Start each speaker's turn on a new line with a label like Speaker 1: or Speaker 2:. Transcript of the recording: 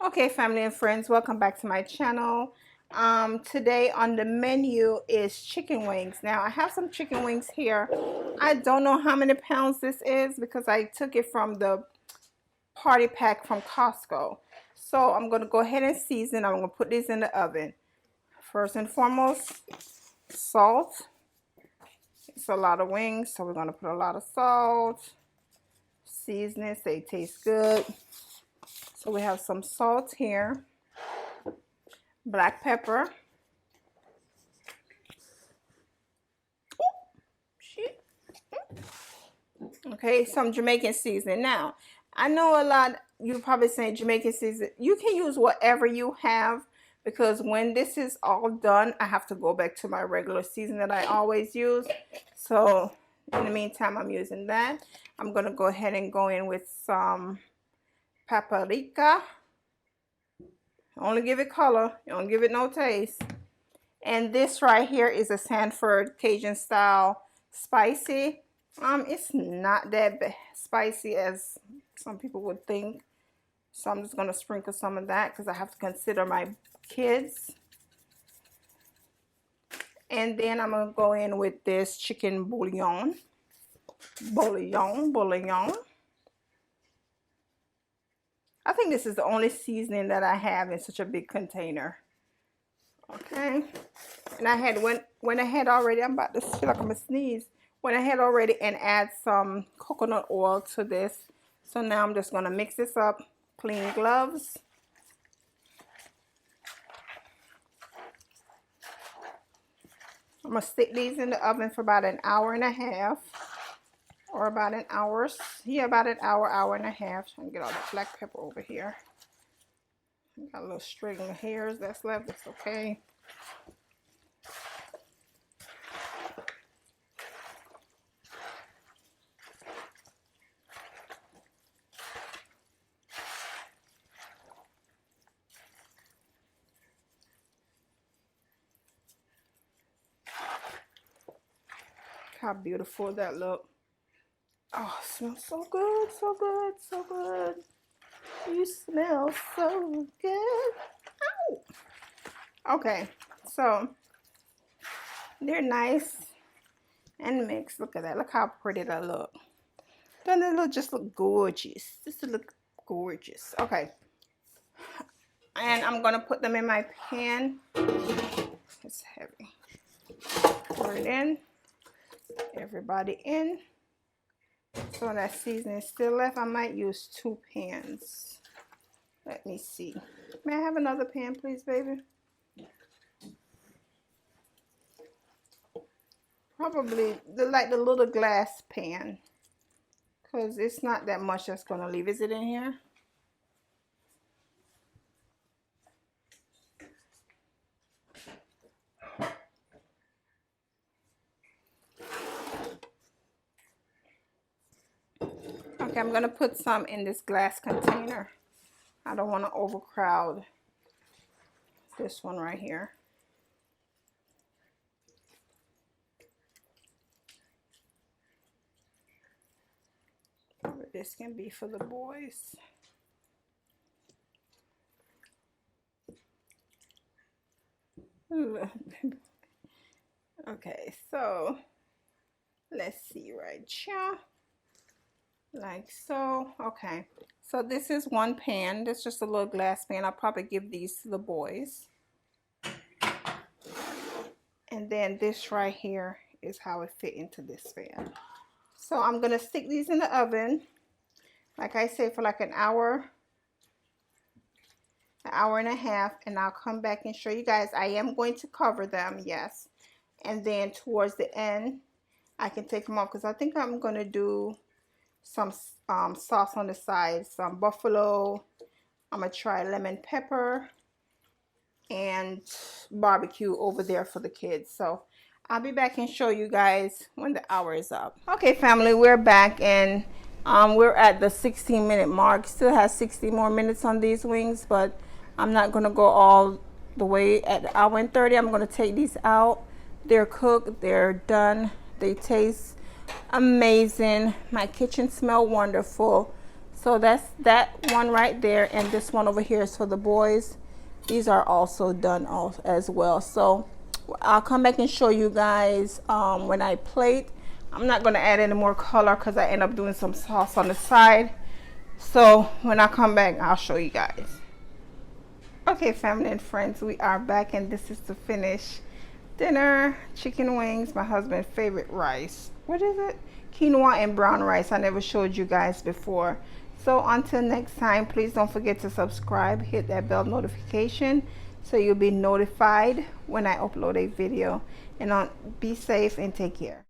Speaker 1: Okay, family and friends, welcome back to my channel. Today on the menu is chicken wings. Now I have some chicken wings here. I don't know how many pounds this is because I took it from the party pack from Costco. So I'm going to go ahead and season. I'm going to put these in the oven. First and foremost, salt. It's a lot of wings, so we're going to put a lot of salt. Season it so it tastes good. So we have some salt here. Black pepper. Okay, some Jamaican seasoning. Now, I know a lot, you're probably saying Jamaican seasoning. You can use whatever you have because when this is all done, I have to go back to my regular seasoning that I always use. So, in the meantime, I'm using that. I'm going to go ahead and go in with some paprika. Only give it color. You don't give it no taste. And this right here is a Sanford Cajun style spicy. It's not that spicy as some people would think. So I'm just going to sprinkle some of that because I have to consider my kids. And then I'm going to go in with this chicken bouillon. Bouillon. I think this is the only seasoning that I have in such a big container. Okay. And I had went ahead already. I'm about to feel like I'm going to sneeze. Went ahead already and add some coconut oil to this. So now I'm just going to mix this up. Clean gloves. I'm going to stick these in the oven for about an hour and a half. Or about an hour. Yeah, about an hour, hour and a half. Trying to get all the black pepper over here. Got a little string of hairs that's left. That's okay. How beautiful that look. Oh, it smells so good, so good, so good. You smell so good. Ow. Okay, so they're nice and mixed. Look at that. Look how pretty that look. Doesn't it just look gorgeous? Just to look gorgeous. Okay. And I'm going to put them in my pan. It's heavy. Pour it in. Everybody in. So that seasoning is still left. I might use 2 pans. Let me see. May I have another pan, please, baby? Probably like the little glass pan. Because it's not that much that's going to leave. Is it in here? Okay, I'm going to put some in this glass container. I don't want to overcrowd this one right here. This can be for the boys. Okay, so let's see right here. Like so. Okay, so this is 1 pan. This is just a little glass pan. I'll probably give these to the boys. And then this right here is how it fit into this pan. So I'm going to stick these in the oven, like I said, for like an hour and a half, and I'll come back and show you guys. I am going to cover them, yes. And then towards the end, I can take them off because I think I'm going to do some sauce on the side, some buffalo. I'm going to try lemon pepper and barbecue over there for the kids. So I'll be back and show you guys when the hour is up. Okay, family, we're back, and we're at the 16-minute mark. Still has 60 more minutes on these wings, but I'm not going to go all the way at the hour and 30. I'm going to take these out. They're cooked. They're done. They taste amazing. My kitchen smells wonderful. So So that's that one right there, and this one over here is for the boys. These are also done as well. So I'll come back and show you guys when I plate. I'm not going to add any more color because I end up doing some sauce on the side. So when I come back, I'll show you guys. Okay, family and friends, we are back, and this is the finished dinner. Chicken wings, my husband's favorite rice. What is it? Quinoa and brown rice. I never showed you guys before. So until next time, please don't forget to subscribe, hit that bell notification so you'll be notified when I upload a video. And be safe and take care.